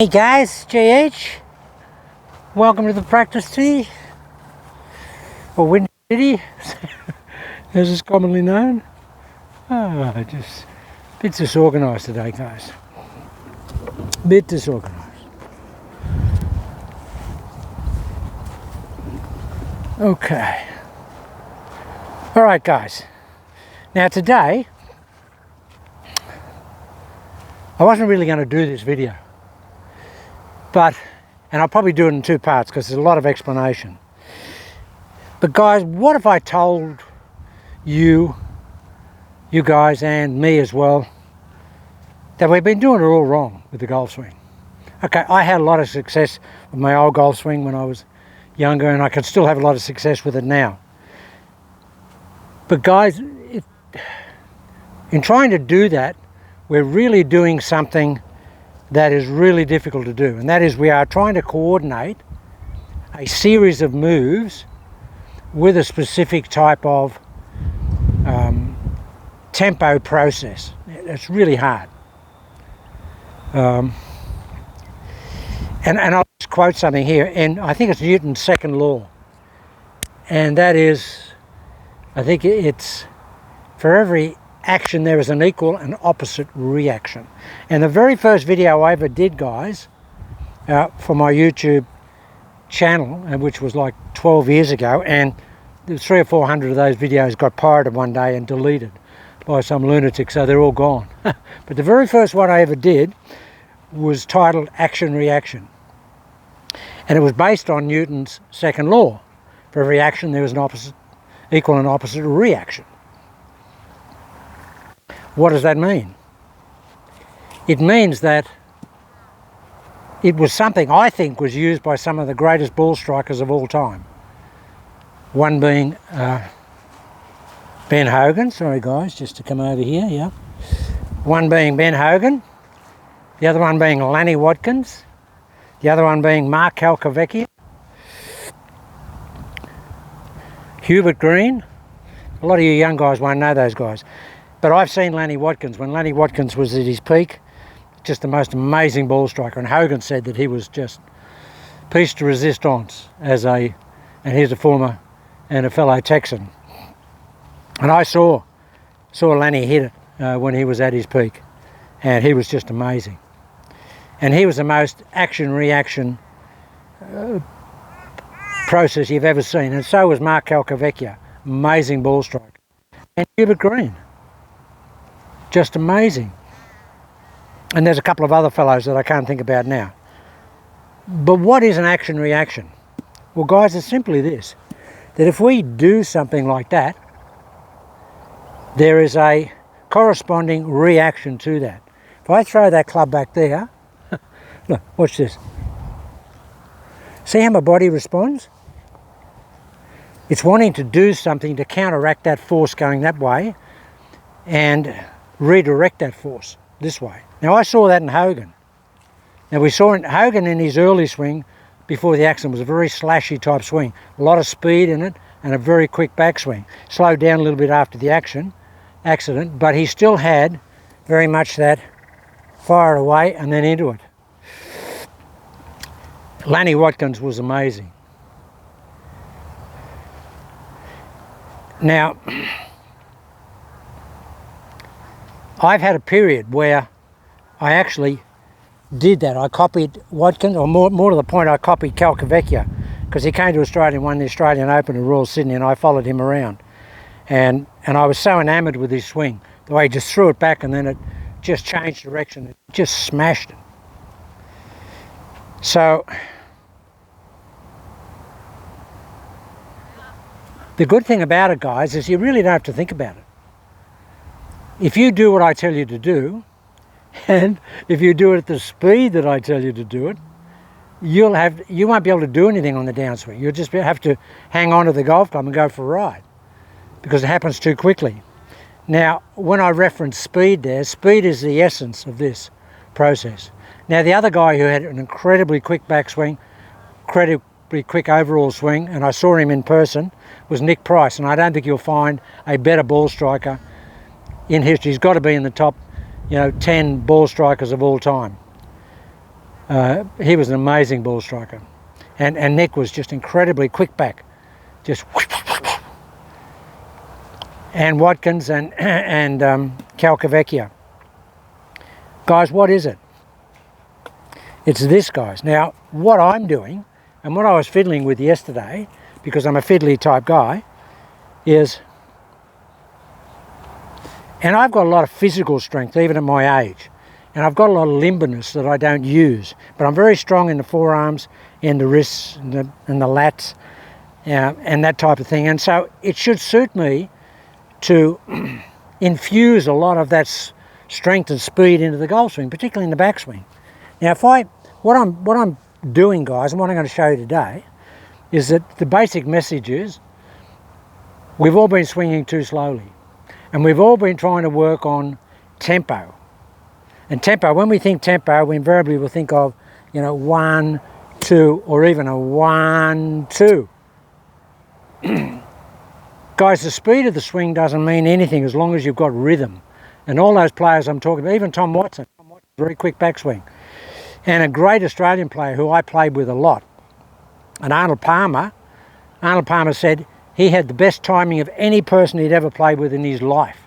Hey guys, JH. Welcome to the practice tee, or Wind City, as it's commonly known. Just a bit disorganised today, guys. Bit disorganised. Okay. All right, guys. Now today, I wasn't really going to do this video. And I'll probably do it in two parts because there's a lot of explanation. But guys, what if I told you guys and me as well, that we've been doing it all wrong with the golf swing? Okay, I had a lot of success with my old golf swing when I was younger, and I can still have a lot of success with it now. But guys, in trying to do that, we're really doing something that is really difficult to do, and that is we are trying to coordinate a series of moves with a specific type of tempo process. It's really hard. And I'll just quote something here, and I think it's Newton's second law, and that is, I think it's, for every action there is an equal and opposite reaction. And the very first video I ever did, guys, for my YouTube channel, which was like 12 years ago, and 300 or 400 of those videos got pirated one day and deleted by some lunatic, so they're all gone. But the very first one I ever did was titled Action Reaction, and it was based on Newton's second law. For every action there is an equal and opposite reaction. What does that mean? It means that it was something I think was used by some of the greatest ball strikers of all time. One being Ben Hogan. Sorry guys, just to come over here, yeah. One being Ben Hogan, the other one being Lanny Wadkins, the other one being Mark Calcavecchia, Hubert Green. A lot of you young guys won't know those guys. But I've seen Lanny Wadkins when Lanny Wadkins was at his peak, just the most amazing ball striker. And Hogan said that he was just piece de resistance and he's a former and a fellow Texan. And I saw Lanny hit it when he was at his peak, and he was just amazing. And he was the most action-reaction process you've ever seen. And so was Mark Calcavecchia, amazing ball striker. And Hubert Green. Just amazing. And there's a couple of other fellows that I can't think about now. But what is an action reaction? Well guys, it's simply this, that if we do something like that, there is a corresponding reaction to that. If I throw that club back there, look, watch this. See how my body responds? It's wanting to do something to counteract that force going that way and redirect that force this way. Now I saw that in Hogan. Now we saw Hogan in his early swing before the accident was a very slashy type swing. A lot of speed in it and a very quick backswing. Slowed down a little bit after the accident, but he still had very much that fire away and then into it. Lanny Wadkins was amazing. Now, I've had a period where I actually did that. I copied Wadkins, or more to the point, I copied Calcavecchia, because he came to Australia and won the Australian Open in Royal Sydney, and I followed him around. And I was so enamoured with his swing, the way he just threw it back and then it just changed direction. It just smashed it. So, the good thing about it, guys, is you really don't have to think about it. If you do what I tell you to do, and if you do it at the speed that I tell you to do it, you won't be able to do anything on the downswing. You'll just have to hang on to the golf club and go for a ride, because it happens too quickly. Now, when I reference speed there, speed is the essence of this process. Now, the other guy who had an incredibly quick backswing, incredibly quick overall swing, and I saw him in person, was Nick Price, and I don't think you'll find a better ball striker in history. He's got to be in the top 10 ball strikers of all time. He was an amazing ball striker. And Nick was just incredibly quick back. Just and Watkins and Calcavecchia. Guys, what is it? It's this, guys. Now, what I'm doing, and what I was fiddling with yesterday, because I'm a fiddly type guy, is, and I've got a lot of physical strength even at my age, and I've got a lot of limberness that I don't use, but I'm very strong in the forearms, in the wrists, and the lats, and that type of thing. And so it should suit me to infuse a lot of that strength and speed into the golf swing, particularly in the backswing. Now, what I'm doing, guys, and what I'm going to show you today, is that the basic message is we've all been swinging too slowly, and we've all been trying to work on tempo. And tempo, when we think tempo, we invariably will think of, 1, 2, or even a 1, 2. Guys, the speed of the swing doesn't mean anything as long as you've got rhythm. And all those players I'm talking about, even Tom Watson, very quick backswing. And a great Australian player who I played with a lot, and Arnold Palmer said he had the best timing of any person he'd ever played with in his life.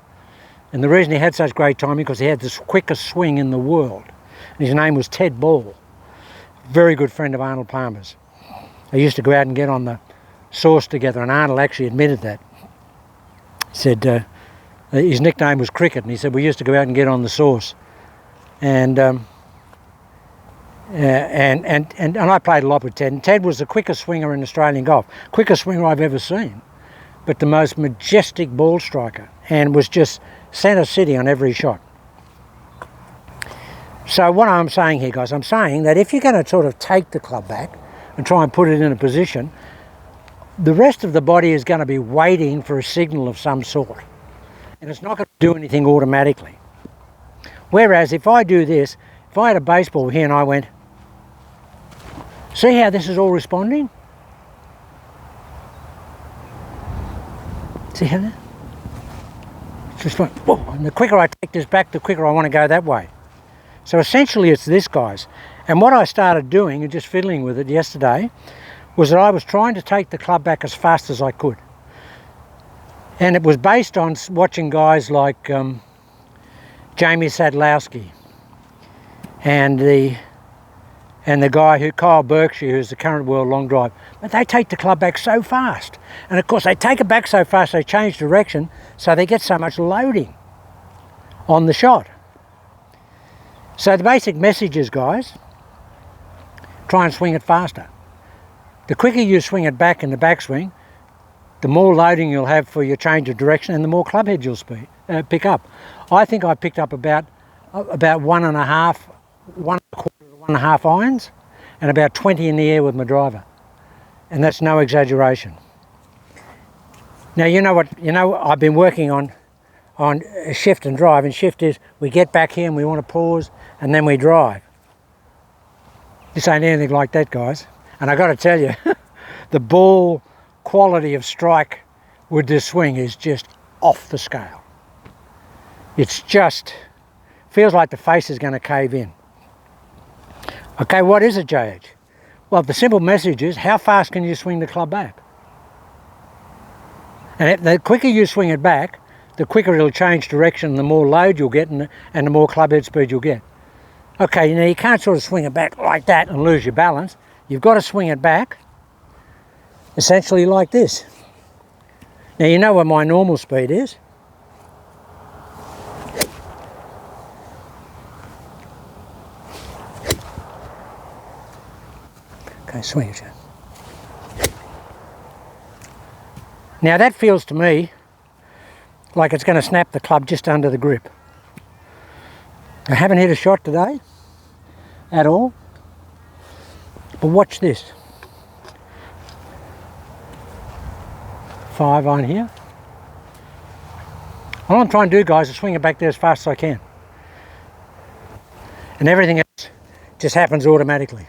And the reason he had such great timing, because he had the quickest swing in the world. And his name was Ted Ball. Very good friend of Arnold Palmer's. They used to go out and get on the sauce together, and Arnold actually admitted that. He said his nickname was Cricket, and he said we used to go out and get on the sauce. And I played a lot with Ted, and Ted was the quickest swinger in Australian golf, quickest swinger I've ever seen, but the most majestic ball striker, and was just centre city on every shot. So what I'm saying here, guys, I'm saying that if you're going to sort of take the club back and try and put it in a position, the rest of the body is going to be waiting for a signal of some sort, and it's not going to do anything automatically. Whereas if I do this, if I had a baseball here and I went, see how this is all responding? See how that? It's responding. Whoa, and the quicker I take this back, the quicker I want to go that way. So essentially it's this, guys. And what I started doing, and just fiddling with it yesterday, was that I was trying to take the club back as fast as I could. And it was based on watching guys like Jamie Sadlowski and the guy Kyle Berkshire, who's the current world long drive. But they take the club back so fast. And of course they take it back so fast they change direction, so they get so much loading on the shot. So the basic message is, guys, try and swing it faster. The quicker you swing it back in the backswing, the more loading you'll have for your change of direction, and the more clubhead you'll pick up. I think I picked up about 1.25 to 1.5 irons, and about 20 in the air with my driver, and that's no exaggeration. Now I've been working on shift and drive, and shift is we get back here and we want to pause and then we drive. This ain't anything like that, guys. And I got to tell you, the ball quality of strike with this swing is just off the scale. It's just feels like the face is going to cave in. Okay, what is it, JH? Well, the simple message is, how fast can you swing the club back? And the quicker you swing it back, the quicker it'll change direction, the more load you'll get, and the more clubhead speed you'll get. Okay, now you can't sort of swing it back like that and lose your balance. You've got to swing it back essentially like this. Now you know what my normal speed is. Okay, swing it. Now that feels to me like it's going to snap the club just under the grip. I haven't hit a shot today at all, but watch this. 5 on here. All I'm trying to do, guys, is swing it back there as fast as I can, and everything else just happens automatically.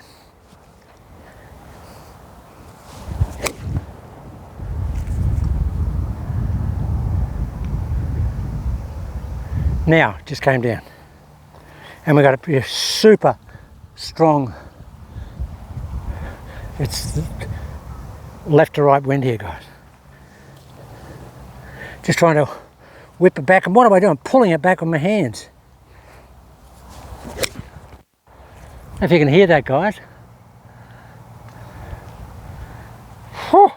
Now, just came down. And we've got a super strong It's left to right wind here, guys. Just trying to whip it back. And what am I doing? Pulling it back with my hands. If you can hear that, guys. Whew.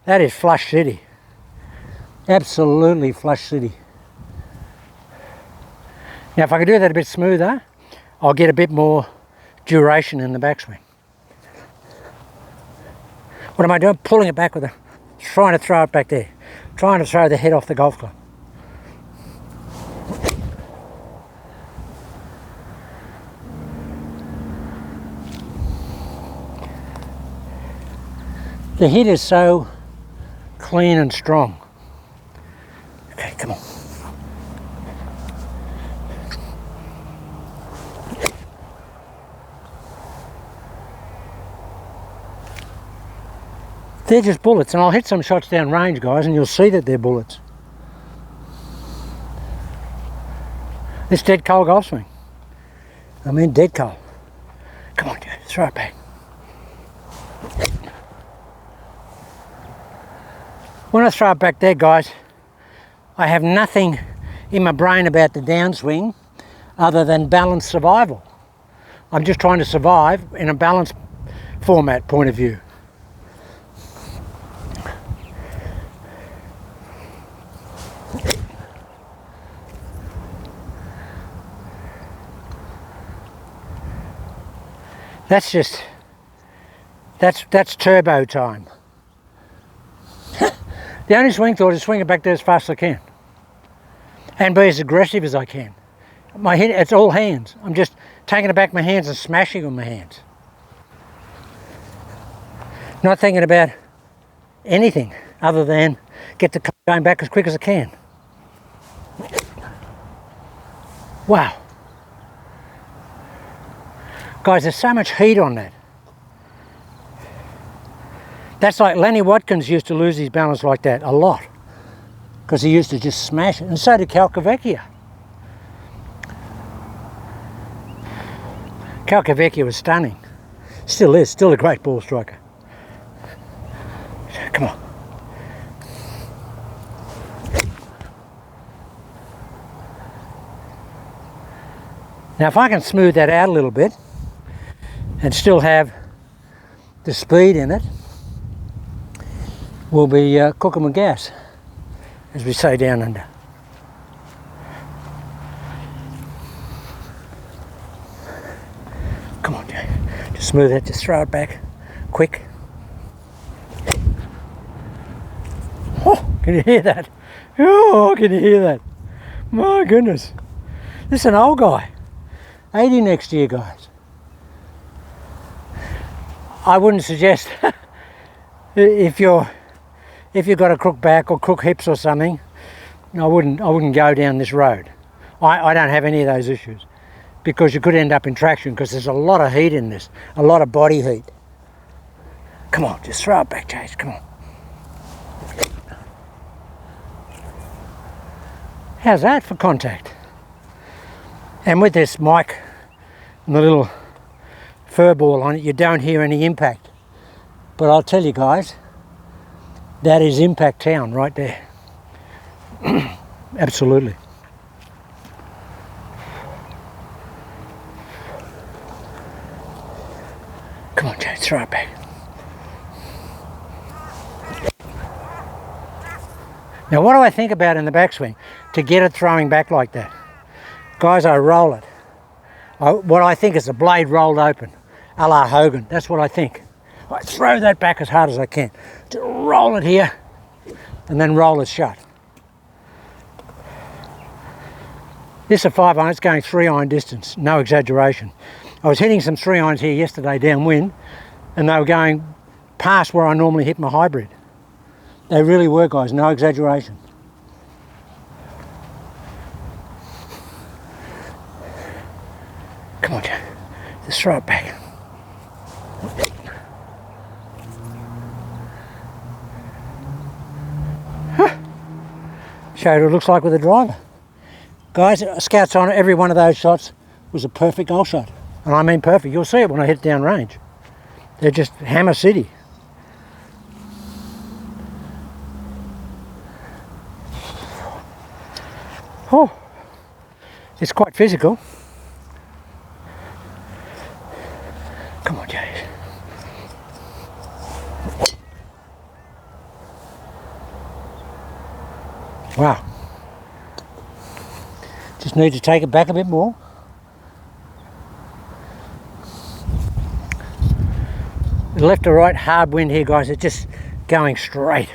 That is Flush City. Absolutely Flush City. Now if I could do that a bit smoother, I'll get a bit more duration in the backswing. What am I doing? Pulling it back with trying to throw it back there. Trying to throw the head off the golf club. The hit is so clean and strong. Okay, come on. They're just bullets, and I'll hit some shots down range, guys, and you'll see that they're bullets. This dead cold golf swing. I mean dead cold. Come on, Joe, throw it back. When I throw it back there, guys, I have nothing in my brain about the downswing other than balanced survival. I'm just trying to survive in a balanced format point of view. That's turbo time. The only swing thought is swing it back there as fast as I can and be as aggressive as I can. My head, it's all hands. I'm just taking it back with my hands and smashing with my hands. Not thinking about anything other than get the club going back as quick as I can. Wow. Guys, there's so much heat on that. That's like Lenny Watkins used to lose his balance like that a lot because he used to just smash it, and so did Calcavecchia. Calcavecchia was stunning. Still is, still a great ball striker. Come on. Now if I can smooth that out a little bit and still have the speed in it, we'll be cooking with gas, as we say down under. Come on, Jay. Just smooth it, just throw it back, quick. Oh, can you hear that? Oh, can you hear that? My goodness. This is an old guy. 80 next year, guys. I wouldn't suggest if you've got a crook back or crook hips or something, I wouldn't go down this road. I don't have any of those issues because you could end up in traction because there's a lot of heat in this, a lot of body heat. Come on, just throw it back, Chase, come on. How's that for contact? And with this mic and the little fur ball on it, you don't hear any impact. But I'll tell you guys, that is impact town right there. Absolutely. Come on, Jay, throw it back. Now what do I think about in the backswing to get it throwing back like that? Guys, I roll it. What I think is a blade rolled open, a la Hogan. That's what I think. I throw that back as hard as I can. Just roll it here and then roll it shut. This is a 5-iron, it's going 3-iron distance, no exaggeration. I was hitting some 3-irons here yesterday downwind and they were going past where I normally hit my hybrid. They really were, guys, no exaggeration. Come on, Joe. Just throw it back. Huh. Show you what it looks like with a driver. Guys, Scouts on every one of those shots was a perfect golf shot. And I mean perfect. You'll see it when I hit down range. They're just hammer city. Oh, it's quite physical. Come on, Jays. Wow. Just need to take it back a bit more. Left to right, hard wind here, guys. It's just going straight.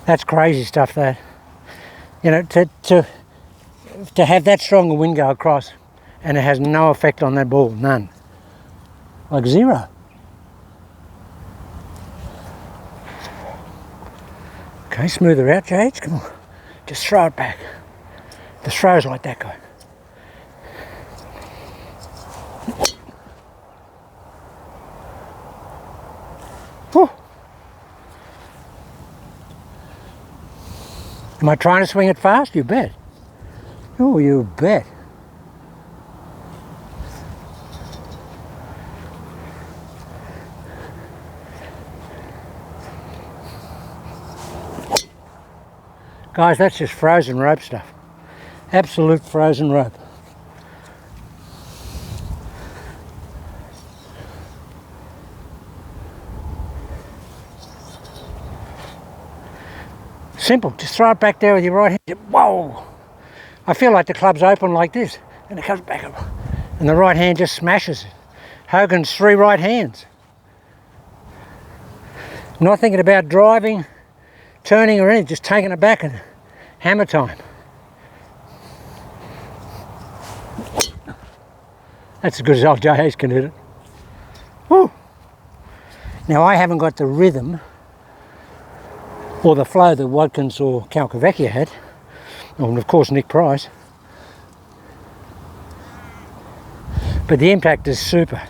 That's crazy stuff, that. You know, to have that strong a wind go across and it has no effect on that ball, none. Like zero. Okay, smooth her out, Jades. Come on. Just throw it back. Just throws like that guy. Whew. Am I trying to swing it fast? You bet. Oh, you bet. Guys, that's just frozen rope stuff. Absolute frozen rope. Simple, just throw it back there with your right hand. Whoa! I feel like the club's open like this, and it comes back up. And the right hand just smashes it. Hogan's 3 right hands. I'm not thinking about driving, turning or anything, just taking it back and hammer time. That's as good as old J. Hayes can hit it. Woo. Now I haven't got the rhythm or the flow that Watkins or Calcavecchia had, and of course Nick Price. But the impact is super.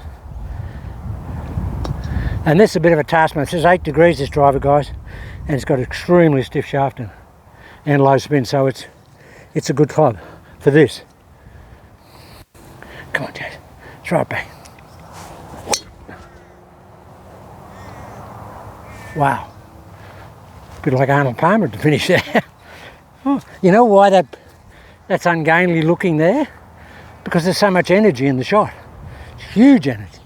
And this is a bit of a taskmaster. It says 8 degrees, this driver, guys, and it's got extremely stiff shaft and low spin, so it's a good club for this. Come on, Jase, throw it back. Wow. Bit like Arnold Palmer to finish that. Oh, you know why that's ungainly looking there? Because there's so much energy in the shot. It's huge energy.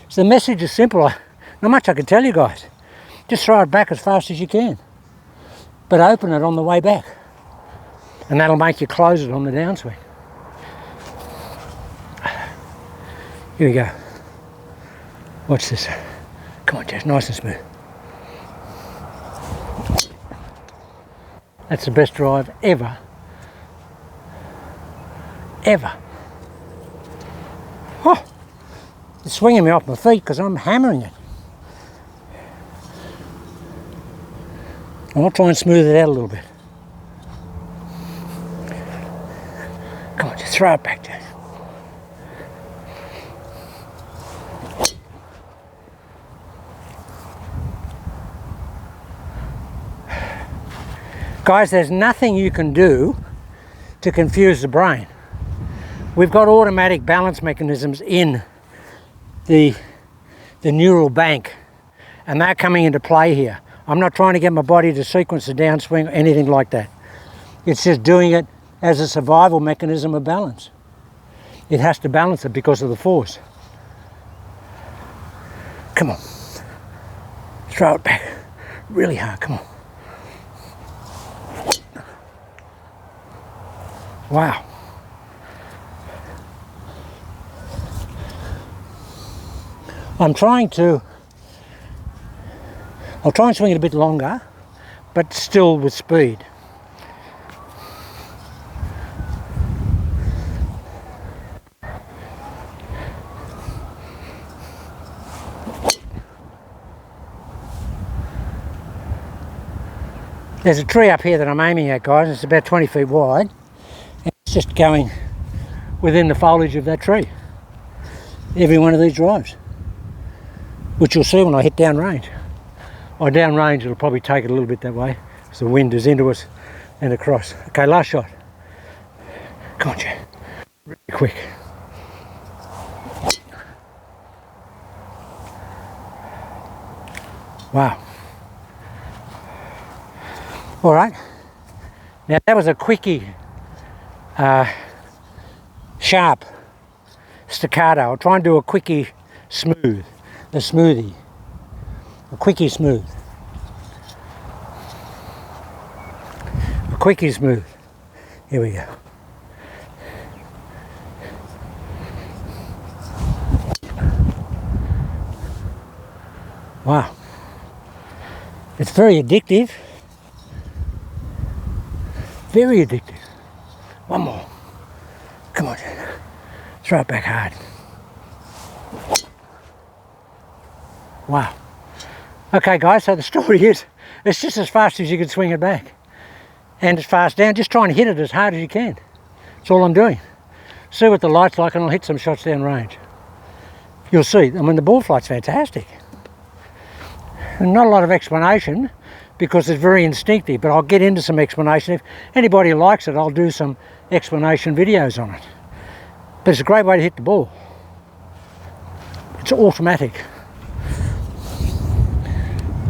So the message is simple. Not much I can tell you guys. Just throw it back as fast as you can. But open it on the way back. And that'll make you close it on the downswing. Here we go. Watch this. Come on, Jess, nice and smooth. That's the best drive ever. Ever. Oh, it's swinging me off my feet because I'm hammering it. I'll try and smooth it out a little bit. Come on, just throw it back, Jess. Guys, there's nothing you can do to confuse the brain. We've got automatic balance mechanisms in the neural bank, and they're coming into play here. I'm not trying to get my body to sequence the downswing or anything like that. It's just doing it as a survival mechanism of balance. It has to balance it because of the force. Come on. Throw it back really hard, come on. Wow. I'll try and swing it a bit longer, but still with speed. There's a tree up here that I'm aiming at, guys. It's about 20 feet wide. And it's just going within the foliage of that tree. Every one of these drives. Which you'll see when I hit downrange. Or downrange, it'll probably take it a little bit that way. because the wind is into us and across. Okay, last shot. Come on, Jay. Really quick. Wow. All right. Now that was a quickie, sharp staccato. I'll try and do a quickie smooth, a smoothie, a quickie smooth, a quickie smooth. Here we go. Wow. It's very addictive. Very addictive. One more. Come on, throw it back hard. Wow. Okay guys, so the story is, it's just as fast as you can swing it back. And it's fast down, just trying to hit it as hard as you can. That's all I'm doing. See what the light's like and I'll hit some shots down range. You'll see, I mean the ball flight's fantastic. And not a lot of explanation, because it's very instinctive, but I'll get into some explanation. If anybody likes it, I'll do some explanation videos on it. But it's a great way to hit the ball. It's automatic.